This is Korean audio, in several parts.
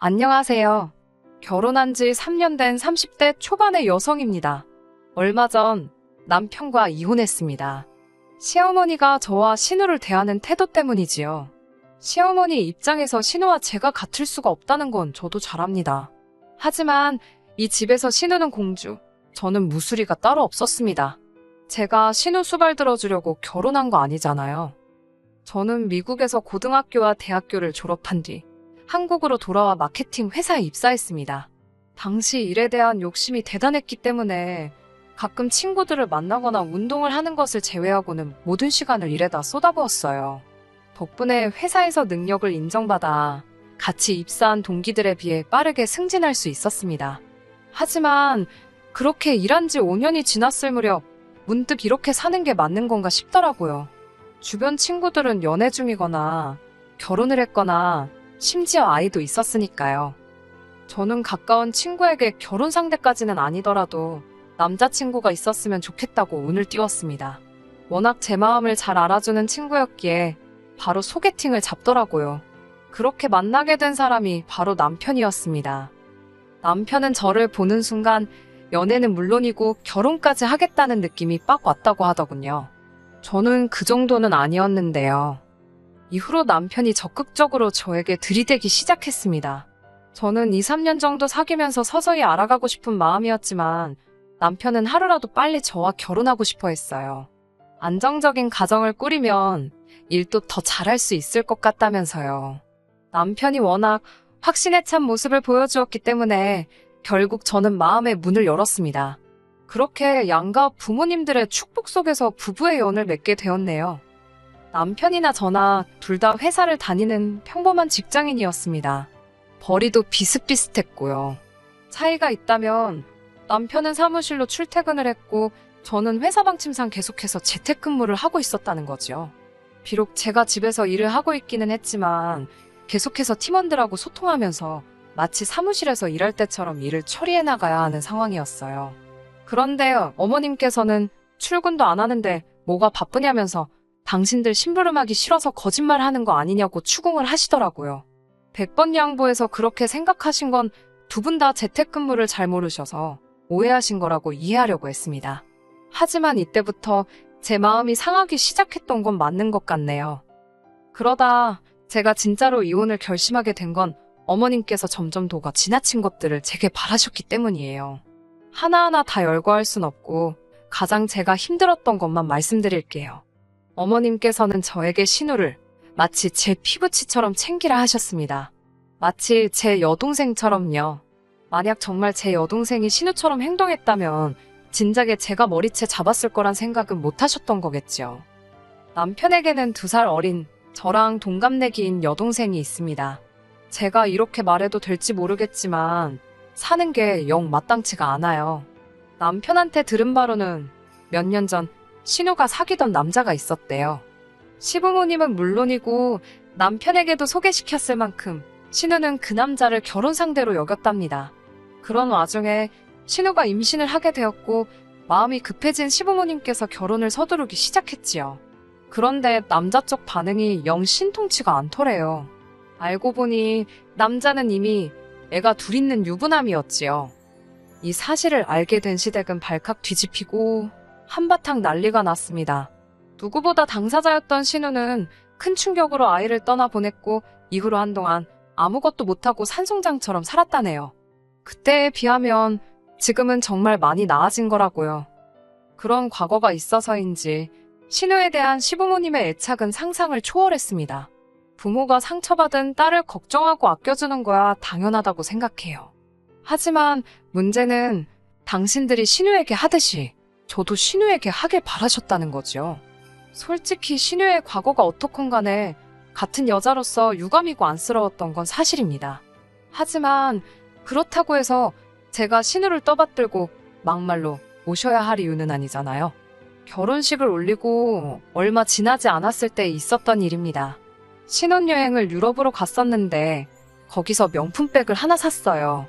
안녕하세요. 결혼한 지 3년 된 30대 초반의 여성입니다. 얼마 전 남편과 이혼했습니다. 시어머니가 저와 신우를 대하는 태도 때문이지요. 시어머니 입장에서 신우와 제가 같을 수가 없다는 건 저도 잘 압니다. 하지만 이 집에서 신우는 공주, 저는 무수리가 따로 없었습니다. 제가 신우 수발 들어주려고 결혼한 거 아니잖아요. 저는 미국에서 고등학교와 대학교를 졸업한 뒤 한국으로 돌아와 마케팅 회사에 입사했습니다. 당시 일에 대한 욕심이 대단했기 때문에 가끔 친구들을 만나거나 운동을 하는 것을 제외하고는 모든 시간을 일에다 쏟아부었어요. 덕분에 회사에서 능력을 인정받아 같이 입사한 동기들에 비해 빠르게 승진할 수 있었습니다. 하지만 그렇게 일한 지 5년이 지났을 무렵 문득 이렇게 사는 게 맞는 건가 싶더라고요. 주변 친구들은 연애 중이거나 결혼을 했거나 심지어 아이도 있었으니까요. 저는 가까운 친구에게 결혼 상대까지는 아니더라도 남자친구가 있었으면 좋겠다고 운을 띄웠습니다. 워낙 제 마음을 잘 알아주는 친구였기에 바로 소개팅을 잡더라고요. 그렇게 만나게 된 사람이 바로 남편이었습니다. 남편은 저를 보는 순간 연애는 물론이고 결혼까지 하겠다는 느낌이 빡 왔다고 하더군요. 저는 그 정도는 아니었는데요. 이후로 남편이 적극적으로 저에게 들이대기 시작했습니다. 저는 2, 3년 정도 사귀면서 서서히 알아가고 싶은 마음이었지만 남편은 하루라도 빨리 저와 결혼하고 싶어 했어요. 안정적인 가정을 꾸리면 일도 더 잘할 수 있을 것 같다면서요. 남편이 워낙 확신에 찬 모습을 보여주었기 때문에 결국 저는 마음의 문을 열었습니다. 그렇게 양가 부모님들의 축복 속에서 부부의 연을 맺게 되었네요. 남편이나 저나 둘 다 회사를 다니는 평범한 직장인이었습니다. 벌이도 비슷비슷했고요. 차이가 있다면 남편은 사무실로 출퇴근을 했고 저는 회사 방침상 계속해서 재택근무를 하고 있었다는 거죠. 비록 제가 집에서 일을 하고 있기는 했지만 계속해서 팀원들하고 소통하면서 마치 사무실에서 일할 때처럼 일을 처리해 나가야 하는 상황이었어요. 그런데 어머님께서는 출근도 안 하는데 뭐가 바쁘냐면서 당신들 심부름하기 싫어서 거짓말하는 거 아니냐고 추궁을 하시더라고요. 100번 양보해서 그렇게 생각하신 건 두 분 다 재택근무를 잘 모르셔서 오해하신 거라고 이해하려고 했습니다. 하지만 이때부터 제 마음이 상하기 시작했던 건 맞는 것 같네요. 그러다 제가 진짜로 이혼을 결심하게 된 건 어머님께서 점점 도가 지나친 것들을 제게 바라셨기 때문이에요. 하나하나 다 열거할 순 없고 가장 제가 힘들었던 것만 말씀드릴게요. 어머님께서는 저에게 신우를 마치 제 피부치처럼 챙기라 하셨습니다. 마치 제 여동생처럼요. 만약 정말 제 여동생이 신우처럼 행동했다면 진작에 제가 머리채 잡았을 거란 생각은 못 하셨던 거겠죠. 남편에게는 2살 어린 저랑 동갑내기인 여동생이 있습니다. 제가 이렇게 말해도 될지 모르겠지만 사는 게 영 마땅치가 않아요. 남편한테 들은 바로는 몇 년 전 신우가 사귀던 남자가 있었대요. 시부모님은 물론이고 남편에게도 소개시켰을 만큼 신우는 그 남자를 결혼 상대로 여겼답니다. 그런 와중에 신우가 임신을 하게 되었고 마음이 급해진 시부모님께서 결혼을 서두르기 시작했지요. 그런데 남자 쪽 반응이 영 신통치가 않더래요. 알고 보니 남자는 이미 애가 둘 있는 유부남이었지요. 이 사실을 알게 된 시댁은 발칵 뒤집히고 한바탕 난리가 났습니다. 누구보다 당사자였던 신우는 큰 충격으로 아이를 떠나보냈고 이후로 한동안 아무것도 못하고 산송장처럼 살았다네요. 그때에 비하면 지금은 정말 많이 나아진 거라고요. 그런 과거가 있어서인지 신우에 대한 시부모님의 애착은 상상을 초월했습니다. 부모가 상처받은 딸을 걱정하고 아껴주는 거야 당연하다고 생각해요. 하지만 문제는 당신들이 신우에게 하듯이 저도 신우에게 하길 바라셨다는 거죠. 솔직히 신우의 과거가 어떻건 간에 같은 여자로서 유감이고 안쓰러웠던 건 사실입니다. 하지만 그렇다고 해서 제가 신우를 떠받들고 막말로 모셔야 할 이유는 아니잖아요. 결혼식을 올리고 얼마 지나지 않았을 때 있었던 일입니다. 신혼여행을 유럽으로 갔었는데 거기서 명품백을 하나 샀어요.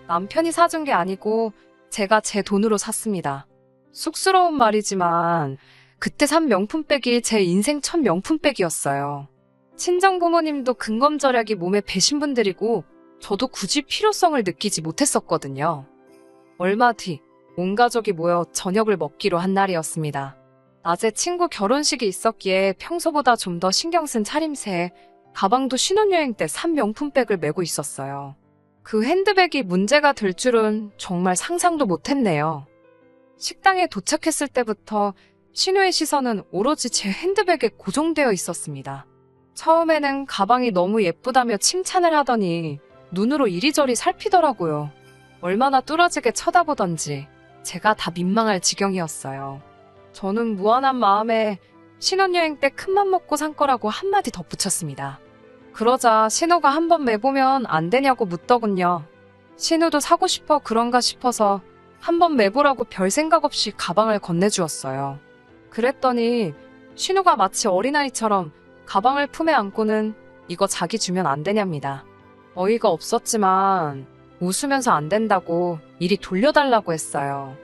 남편이 사준 게 아니고 제가 제 돈으로 샀습니다. 쑥스러운 말이지만 그때 산 명품백이 제 인생 첫 명품백이었어요. 친정부모님도 근검절약이 몸에 배신 분들이고 저도 굳이 필요성을 느끼지 못했었거든요. 얼마 뒤, 온 가족이 모여 저녁을 먹기로 한 날이었습니다. 낮에 친구 결혼식이 있었기에 평소보다 좀 더 신경 쓴 차림새에 가방도 신혼여행 때 산 명품백을 메고 있었어요. 그 핸드백이 문제가 될 줄은 정말 상상도 못했네요. 식당에 도착했을 때부터 신우의 시선은 오로지 제 핸드백에 고정되어 있었습니다. 처음에는 가방이 너무 예쁘다며 칭찬을 하더니 눈으로 이리저리 살피더라고요. 얼마나 뚫어지게 쳐다보던지 제가 다 민망할 지경이었어요. 저는 무한한 마음에 신혼여행 때 큰맘 먹고 산 거라고 한마디 덧붙였습니다. 그러자 신우가 한번 매보면 안 되냐고 묻더군요. 신우도 사고 싶어 그런가 싶어서 한번 매보라고 별 생각 없이 가방을 건네주었어요. 그랬더니 신우가 마치 어린아이처럼 가방을 품에 안고는 이거 자기 주면 안 되냐입니다. 어이가 없었지만 웃으면서 안 된다고 이리 돌려달라고 했어요.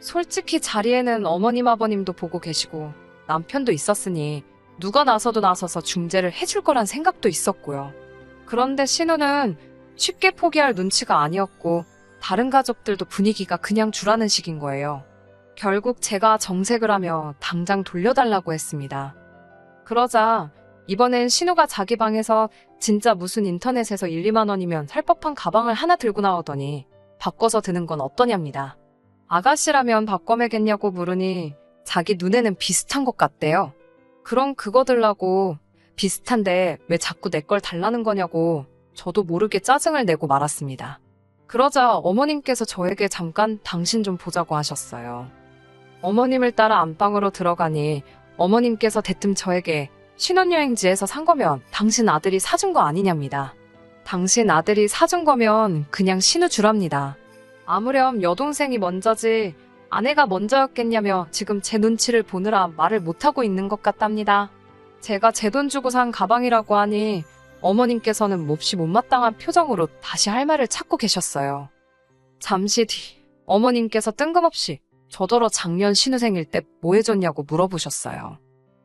솔직히 자리에는 어머님 아버님도 보고 계시고 남편도 있었으니 누가 나서도 나서서 중재를 해줄 거란 생각도 있었고요. 그런데 신우는 쉽게 포기할 눈치가 아니었고 다른 가족들도 분위기가 그냥 주라는 식인 거예요. 결국 제가 정색을 하며 당장 돌려달라고 했습니다. 그러자 이번엔 신우가 자기 방에서 진짜 무슨 인터넷에서 1, 2만 원이면 살 법한 가방을 하나 들고 나오더니 바꿔서 드는 건 어떠냐입니다. 아가씨라면 바꿔 매겠냐고 물으니 자기 눈에는 비슷한 것 같대요. 그럼 그거 들라고 비슷한데 왜 자꾸 내 걸 달라는 거냐고 저도 모르게 짜증을 내고 말았습니다. 그러자 어머님께서 저에게 잠깐 당신 좀 보자고 하셨어요. 어머님을 따라 안방으로 들어가니 어머님께서 대뜸 저에게 신혼여행지에서 산 거면 당신 아들이 사준 거 아니냐입니다. 당신 아들이 사준 거면 그냥 신우 주랍니다. 아무렴 여동생이 먼저지 아내가 먼저였겠냐며 지금 제 눈치를 보느라 말을 못하고 있는 것 같답니다. 제가 제 돈 주고 산 가방이라고 하니 어머님께서는 몹시 못마땅한 표정으로 다시 할 말을 찾고 계셨어요. 잠시 뒤 어머님께서 뜬금없이 저더러 작년 신우 생일 때 뭐 해줬냐고 물어보셨어요.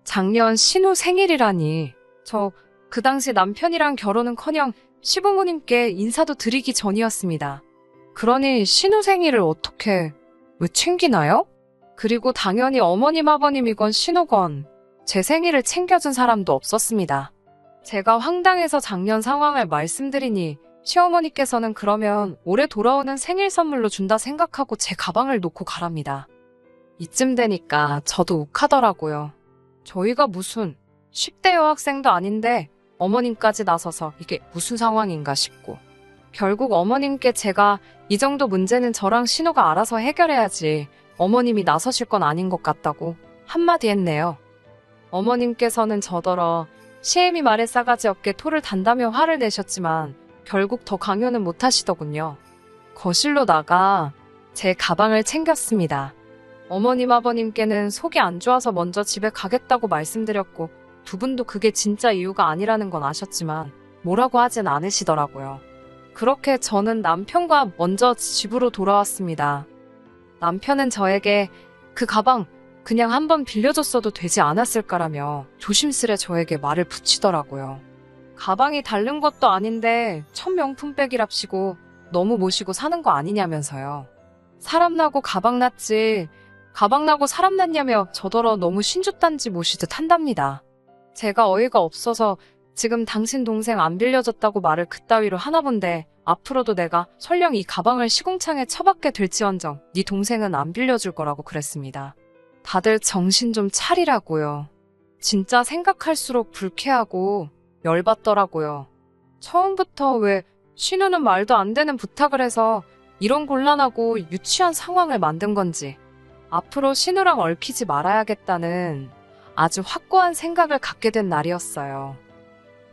작년 신우 생일이라니 저 그 당시 남편이랑 결혼은커녕 시부모님께 인사도 드리기 전이었습니다. 그러니 신우 생일을 어떻게 왜 챙기나요? 그리고 당연히 어머님 아버님이건 신우건 제 생일을 챙겨준 사람도 없었습니다. 제가 황당해서 작년 상황을 말씀드리니 시어머니께서는 그러면 올해 돌아오는 생일 선물로 준다 생각하고 제 가방을 놓고 가랍니다. 이쯤 되니까 저도 욱하더라고요. 저희가 무슨 10대 여학생도 아닌데 어머님까지 나서서 이게 무슨 상황인가 싶고 결국 어머님께 제가 이 정도 문제는 저랑 신우가 알아서 해결해야지 어머님이 나서실 건 아닌 것 같다고 한마디 했네요. 어머님께서는 저더러 시애미 말에 싸가지 없게 토를 단다며 화를 내셨지만 결국 더 강요는 못하시더군요. 거실로 나가 제 가방을 챙겼습니다. 어머님 아버님께는 속이 안 좋아서 먼저 집에 가겠다고 말씀드렸고 두 분도 그게 진짜 이유가 아니라는 건 아셨지만 뭐라고 하진 않으시더라고요. 그렇게 저는 남편과 먼저 집으로 돌아왔습니다. 남편은 저에게 그 가방 그냥 한번 빌려줬어도 되지 않았을까라며 조심스레 저에게 말을 붙이더라고요. 가방이 다른 것도 아닌데 첫 명품백이랍시고 너무 모시고 사는 거 아니냐면서요. 사람 나고 가방 났지 가방 나고 사람 났냐며 저더러 너무 신주단지 모시듯 한답니다. 제가 어이가 없어서 지금 당신 동생 안 빌려줬다고 말을 그따위로 하나 본데 앞으로도 내가 설령 이 가방을 시궁창에 처박게 될지언정 네 동생은 안 빌려줄 거라고 그랬습니다. 다들 정신 좀 차리라고요. 진짜 생각할수록 불쾌하고 열받더라고요. 처음부터 왜 신우는 말도 안 되는 부탁을 해서 이런 곤란하고 유치한 상황을 만든 건지 앞으로 신우랑 얽히지 말아야겠다는 아주 확고한 생각을 갖게 된 날이었어요.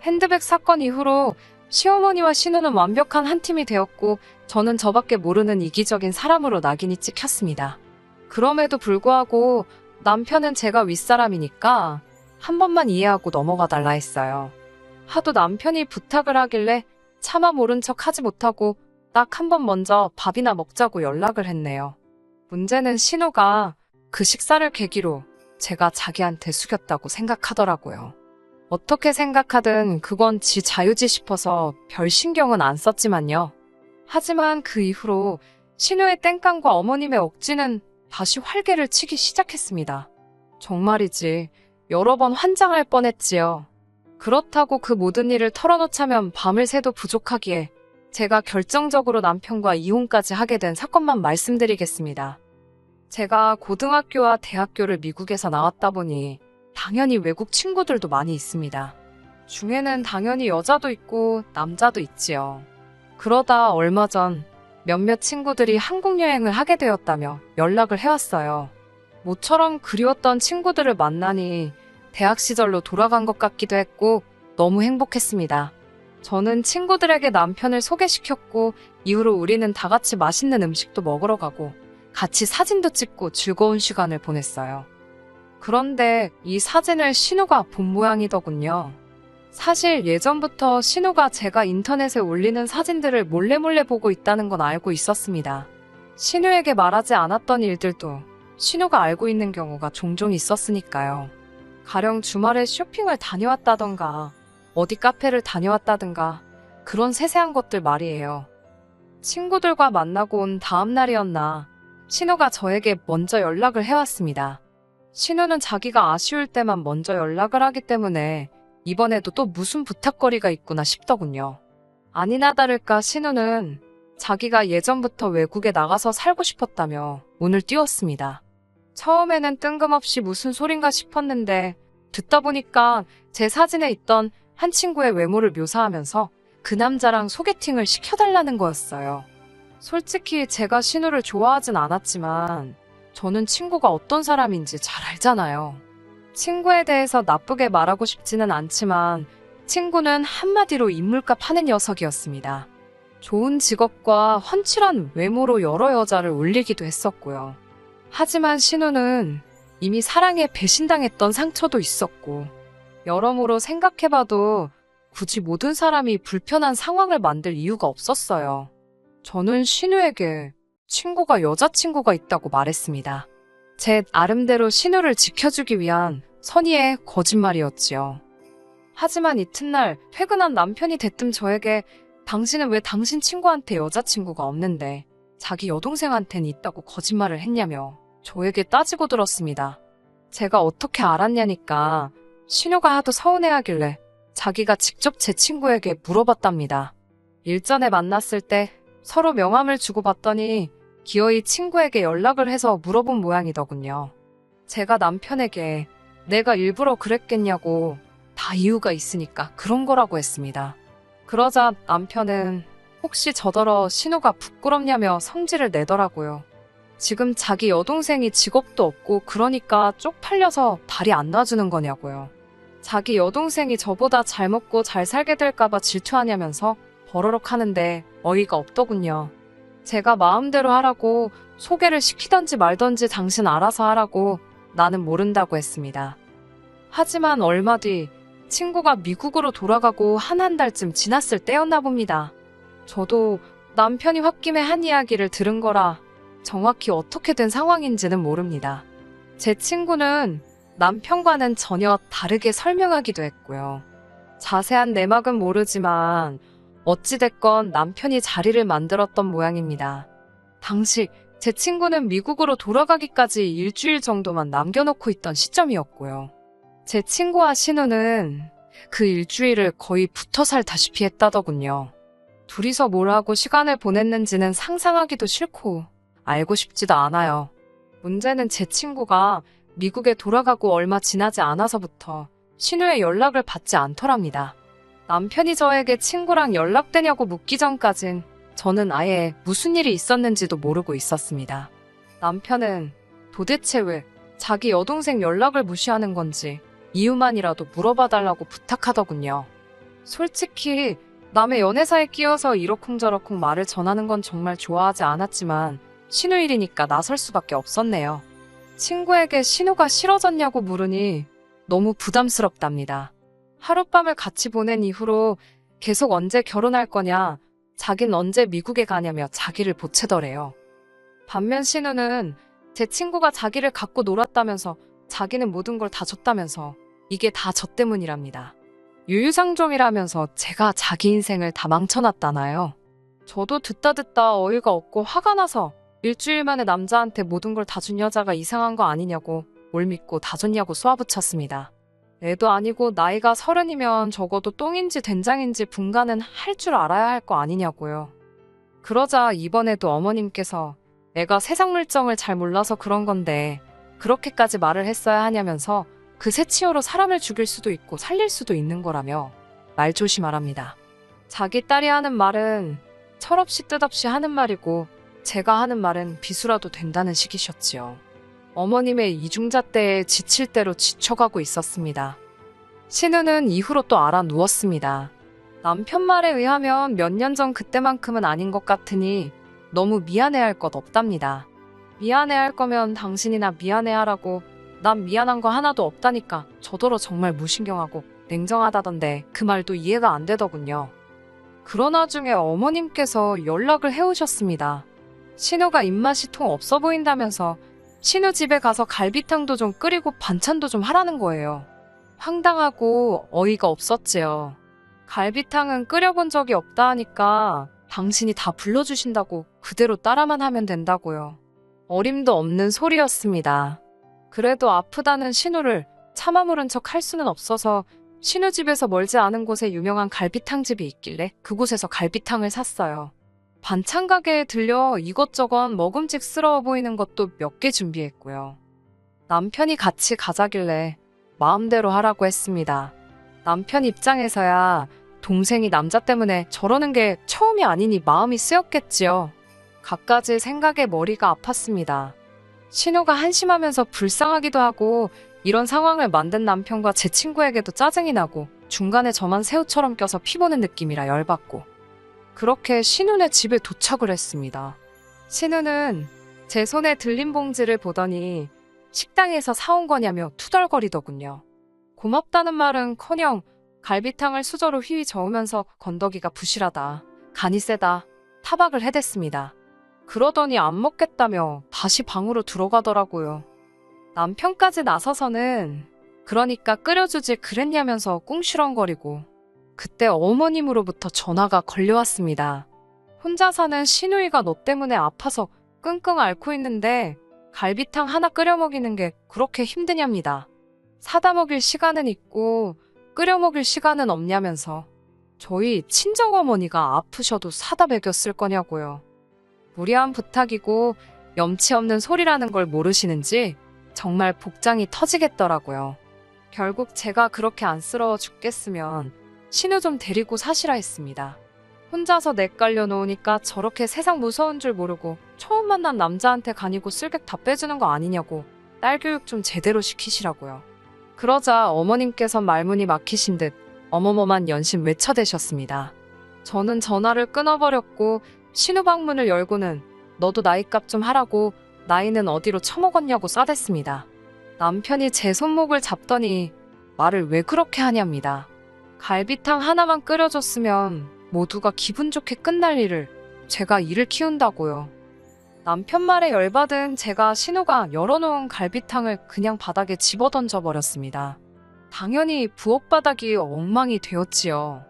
핸드백 사건 이후로 시어머니와 신우는 완벽한 한 팀이 되었고 저는 저밖에 모르는 이기적인 사람으로 낙인이 찍혔습니다. 그럼에도 불구하고 남편은 제가 윗사람이니까 한 번만 이해하고 넘어가 달라 했어요. 하도 남편이 부탁을 하길래 차마 모른 척 하지 못하고 딱 한 번 먼저 밥이나 먹자고 연락을 했네요. 문제는 신우가 그 식사를 계기로 제가 자기한테 숙였다고 생각하더라고요. 어떻게 생각하든 그건 지 자유지 싶어서 별 신경은 안 썼지만요. 하지만 그 이후로 신우의 땡깡과 어머님의 억지는 다시 활개를 치기 시작했습니다. 정말이지 여러 번 환장할 뻔했지요. 그렇다고 그 모든 일을 털어놓자면 밤을 새도 부족하기에 제가 결정적으로 남편과 이혼까지 하게 된 사건만 말씀드리겠습니다. 제가 고등학교와 대학교를 미국에서 나왔다 보니 당연히 외국 친구들도 많이 있습니다. 중에는 당연히 여자도 있고 남자도 있지요. 그러다 얼마 전 몇몇 친구들이 한국 여행을 하게 되었다며 연락을 해왔어요. 모처럼 그리웠던 친구들을 만나니 대학 시절로 돌아간 것 같기도 했고 너무 행복했습니다. 저는 친구들에게 남편을 소개시켰고 이후로 우리는 다 같이 맛있는 음식도 먹으러 가고 같이 사진도 찍고 즐거운 시간을 보냈어요. 그런데 이 사진을 신우가 본 모양이더군요. 사실 예전부터 신우가 제가 인터넷에 올리는 사진들을 몰래 보고 있다는 건 알고 있었습니다. 신우에게 말하지 않았던 일들도 신우가 알고 있는 경우가 종종 있었으니까요. 가령 주말에 쇼핑을 다녀왔다던가 어디 카페를 다녀왔다든가 그런 세세한 것들 말이에요. 친구들과 만나고 온 다음 날이었나 신우가 저에게 먼저 연락을 해왔습니다. 신우는 자기가 아쉬울 때만 먼저 연락을 하기 때문에 이번에도 또 무슨 부탁거리가 있구나 싶더군요. 아니나 다를까 신우는 자기가 예전부터 외국에 나가서 살고 싶었다며 운을 띄웠습니다. 처음에는 뜬금없이 무슨 소린가 싶었는데 듣다 보니까 제 사진에 있던 한 친구의 외모를 묘사하면서 그 남자랑 소개팅을 시켜달라는 거였어요. 솔직히 제가 신우를 좋아하진 않았지만 저는 친구가 어떤 사람인지 잘 알잖아요. 친구에 대해서 나쁘게 말하고 싶지는 않지만 친구는 한마디로 인물값 하는 녀석이었습니다. 좋은 직업과 훤칠한 외모로 여러 여자를 올리기도 했었고요. 하지만 신우는 이미 사랑에 배신당했던 상처도 있었고 여러모로 생각해봐도 굳이 모든 사람이 불편한 상황을 만들 이유가 없었어요. 저는 신우에게 친구가 여자친구가 있다고 말했습니다. 제 나름대로 신우를 지켜주기 위한 선의의 거짓말이었지요. 하지만 이튿날 퇴근한 남편이 대뜸 저에게 당신은 왜 당신 친구한테 여자친구가 없는데 자기 여동생한테는 있다고 거짓말을 했냐며 저에게 따지고 들었습니다. 제가 어떻게 알았냐니까 신우가 하도 서운해하길래 자기가 직접 제 친구에게 물어봤답니다. 일전에 만났을 때 서로 명함을 주고받더니 기어이 친구에게 연락을 해서 물어본 모양이더군요. 제가 남편에게 내가 일부러 그랬겠냐고 다 이유가 있으니까 그런 거라고 했습니다. 그러자 남편은 혹시 저더러 신우가 부끄럽냐며 성질을 내더라고요. 지금 자기 여동생이 직업도 없고 그러니까 쪽팔려서 다리 안 놔주는 거냐고요. 자기 여동생이 저보다 잘 먹고 잘 살게 될까봐 질투하냐면서 버러럭 하는데 어이가 없더군요. 제가 마음대로 하라고 소개를 시키던지 말던지 당신 알아서 하라고 나는 모른다고 했습니다. 하지만 얼마 뒤 친구가 미국으로 돌아가고 한 달쯤 지났을 때였나 봅니다. 저도 남편이 홧김에 한 이야기를 들은 거라 정확히 어떻게 된 상황인지는 모릅니다. 제 친구는 남편과는 전혀 다르게 설명하기도 했고요. 자세한 내막은 모르지만 어찌됐건 남편이 자리를 만들었던 모양입니다. 당시 제 친구는 미국으로 돌아가기까지 일주일 정도만 남겨놓고 있던 시점이었고요. 제 친구와 신우는 그 일주일을 거의 붙어 살다시피 했다더군요. 둘이서 뭘 하고 시간을 보냈는지는 상상하기도 싫고 알고 싶지도 않아요. 문제는 제 친구가 미국에 돌아가고 얼마 지나지 않아서부터 신우의 연락을 받지 않더랍니다. 남편이 저에게 친구랑 연락되냐고 묻기 전까진 저는 아예 무슨 일이 있었는지도 모르고 있었습니다. 남편은 도대체 왜 자기 여동생 연락을 무시하는 건지 이유만이라도 물어봐달라고 부탁하더군요. 솔직히 남의 연애사에 끼어서 이러쿵저러쿵 말을 전하는 건 정말 좋아하지 않았지만 신우 일이니까 나설 수밖에 없었네요. 친구에게 신우가 싫어졌냐고 물으니 너무 부담스럽답니다. 하룻밤을 같이 보낸 이후로 계속 언제 결혼할 거냐, 자긴 언제 미국에 가냐며 자기를 보채더래요. 반면 신우는 제 친구가 자기를 갖고 놀았다면서 자기는 모든 걸 다 줬다면서 이게 다 저 때문이랍니다. 유유상종이라면서 제가 자기 인생을 다 망쳐놨다나요. 저도 듣다 어이가 없고 화가 나서 일주일 만에 남자한테 모든 걸 다 준 여자가 이상한 거 아니냐고 뭘 믿고 다 줬냐고 쏘아붙였습니다. 애도 아니고 나이가 30이면 적어도 똥인지 된장인지 분간은 할 줄 알아야 할 거 아니냐고요. 그러자 이번에도 어머님께서 애가 세상 물정을 잘 몰라서 그런 건데 그렇게까지 말을 했어야 하냐면서 그 새치어로 사람을 죽일 수도 있고 살릴 수도 있는 거라며 말 조심하랍니다. 자기 딸이 하는 말은 철없이 뜻없이 하는 말이고 제가 하는 말은 비수라도 된다는 식이셨지요. 어머님의 이중잣대에 지칠 대로 지쳐가고 있었습니다. 신우는 이후로 또 알아 누웠습니다. 남편 말에 의하면 몇 년 전 그때만큼은 아닌 것 같으니 너무 미안해할 것 없답니다. 미안해할 거면 당신이나 미안해하라고 난 미안한 거 하나도 없다니까 저더러 정말 무신경하고 냉정하다던데 그 말도 이해가 안 되더군요. 그러나 중에 어머님께서 연락을 해오셨습니다. 신우가 입맛이 통 없어 보인다면서 신우 집에 가서 갈비탕도 좀 끓이고 반찬도 좀 하라는 거예요. 황당하고 어이가 없었지요. 갈비탕은 끓여본 적이 없다 하니까 당신이 다 불러주신다고 그대로 따라만 하면 된다고요. 어림도 없는 소리였습니다. 그래도 아프다는 신우를 참아 모른 척 할 수는 없어서 신우 집에서 멀지 않은 곳에 유명한 갈비탕 집이 있길래 그곳에서 갈비탕을 샀어요. 반찬 가게에 들려 이것저것 먹음직스러워 보이는 것도 몇 개 준비했고요. 남편이 같이 가자길래 마음대로 하라고 했습니다. 남편 입장에서야 동생이 남자 때문에 저러는 게 처음이 아니니 마음이 쓰였겠지요. 갖가지 생각에 머리가 아팠습니다. 신우가 한심하면서 불쌍하기도 하고 이런 상황을 만든 남편과 제 친구에게도 짜증이 나고 중간에 저만 새우처럼 껴서 피보는 느낌이라 열받고 그렇게 신우네 집에 도착을 했습니다. 신우는 제 손에 들린 봉지를 보더니 식당에서 사온 거냐며 투덜거리더군요. 고맙다는 말은커녕 갈비탕을 수저로 휘휘 저으면서 건더기가 부실하다, 간이 세다, 타박을 해댔습니다. 그러더니 안 먹겠다며 다시 방으로 들어가더라고요. 남편까지 나서서는 그러니까 끓여주지 그랬냐면서 꿍시렁거리고 그때 어머님으로부터 전화가 걸려왔습니다. 혼자 사는 시누이가 너 때문에 아파서 끙끙 앓고 있는데 갈비탕 하나 끓여 먹이는 게 그렇게 힘드냐입니다. 사다 먹일 시간은 있고 끓여 먹일 시간은 없냐면서 저희 친정어머니가 아프셔도 사다 먹였을 거냐고요. 무리한 부탁이고 염치 없는 소리라는 걸 모르시는지 정말 복장이 터지겠더라고요. 결국 제가 그렇게 안쓰러워 죽겠으면 신우 좀 데리고 사시라 했습니다. 혼자서 냇깔려 놓으니까 저렇게 세상 무서운 줄 모르고 처음 만난 남자한테 간이고 쓸객 다 빼주는 거 아니냐고 딸 교육 좀 제대로 시키시라고요. 그러자 어머님께서 말문이 막히신 듯 어머머만 연신 외쳐대셨습니다. 저는 전화를 끊어버렸고 신우 방문을 열고는 너도 나이값 좀 하라고 나이는 어디로 처먹었냐고 싸댔습니다. 남편이 제 손목을 잡더니 말을 왜 그렇게 하냐입니다. 갈비탕 하나만 끓여줬으면 모두가 기분 좋게 끝날 일을 제가 이를 키운다고요. 남편 말에 열받은 제가 신우가 열어놓은 갈비탕을 그냥 바닥에 집어던져 버렸습니다. 당연히 부엌바닥이 엉망이 되었지요.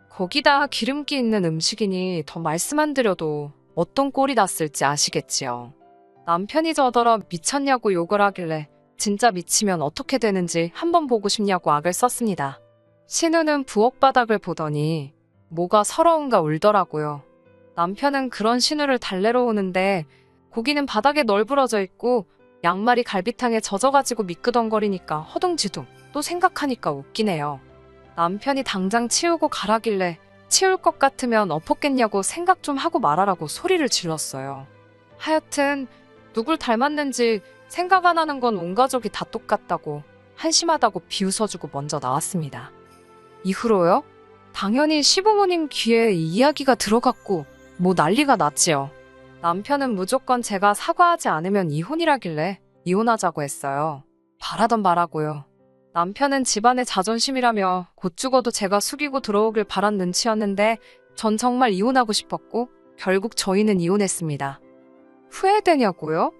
거기다 기름기 있는 음식이니 더 말씀 안 드려도 어떤 꼴이 났을지 아시겠지요. 남편이 저더러 미쳤냐고 욕을 하길래 진짜 미치면 어떻게 되는지 한번 보고 싶냐고 악을 썼습니다. 신우는 부엌바닥을 보더니 뭐가 서러운가 울더라고요. 남편은 그런 신우를 달래러 오는데 고기는 바닥에 널브러져 있고 양말이 갈비탕에 젖어가지고 미끄덩거리니까 허둥지둥 또 생각하니까 웃기네요. 남편이 당장 치우고 가라길래 치울 것 같으면 엎었겠냐고 생각 좀 하고 말하라고 소리를 질렀어요. 하여튼 누굴 닮았는지 생각 안 하는 건 온 가족이 다 똑같다고 한심하다고 비웃어주고 먼저 나왔습니다. 이후로요? 당연히 시부모님 귀에 이 이야기가 들어갔고 뭐 난리가 났지요. 남편은 무조건 제가 사과하지 않으면 이혼이라길래 이혼하자고 했어요. 바라던 바라고요. 남편은 집안의 자존심이라며 곧 죽어도 제가 숙이고 들어오길 바란 눈치였는데 전 정말 이혼하고 싶었고 결국 저희는 이혼했습니다. 후회되냐고요?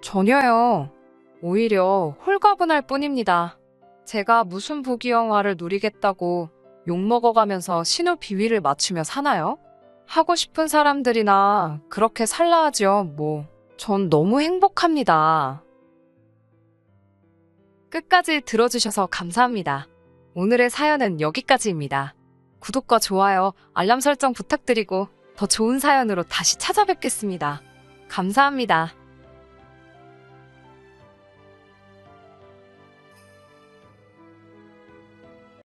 전혀요. 오히려 홀가분할 뿐입니다. 제가 무슨 부귀영화를 누리겠다고 욕먹어가면서 신우 비위를 맞추며 사나요? 하고 싶은 사람들이나 그렇게 살라 하지요, 뭐. 전 너무 행복합니다. 끝까지 들어주셔서 감사합니다. 오늘의 사연은 여기까지입니다. 구독과 좋아요, 알람 설정 부탁드리고 더 좋은 사연으로 다시 찾아뵙겠습니다. 감사합니다.